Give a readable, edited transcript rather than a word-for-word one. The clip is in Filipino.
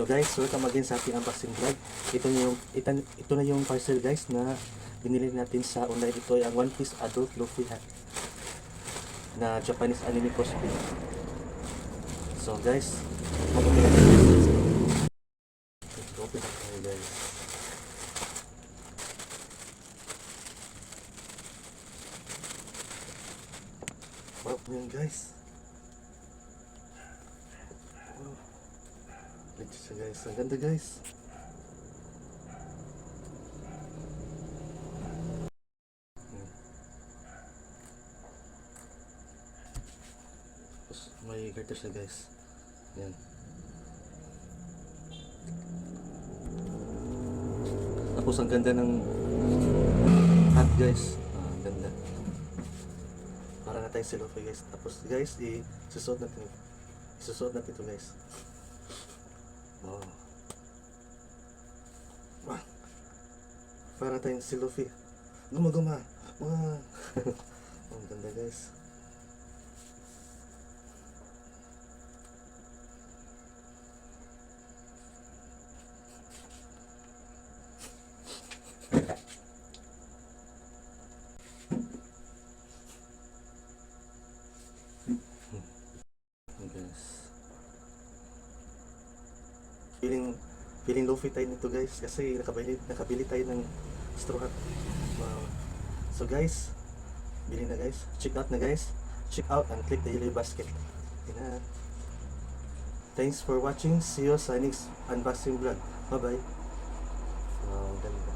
guys, welcome again sa ating unboxing vlog. Ito na yung parcel guys na binili natin sa online. Ito ay ang One Piece Adult Luffy hat na Japanese anime cosplay. So guys, mag-open na tayo. Let's open na tayo guys. Wow, yun guys. Wow. Ito siya guys. Ang ganda guys. Tapos may garter siya guys. Yan. Tapos ang ganda ng hat guys. Ang ganda. Para na tayong si Luffy guys. Tapos guys, isusuot natin. Isusuot natin ito guys. Oh. Ah. Para tayong si Luffy. Guma-guma. Wow. Ang ganda guys. Guys. Feeling Luffy tayo nito guys kasi nakabili tayo ng straw hat. Wow. So guys, bili na guys. Check out na guys. Check out and click the yellow basket. Yan. Thanks for watching. See you sa next unboxing vlog. Bye bye. Wow, ganda.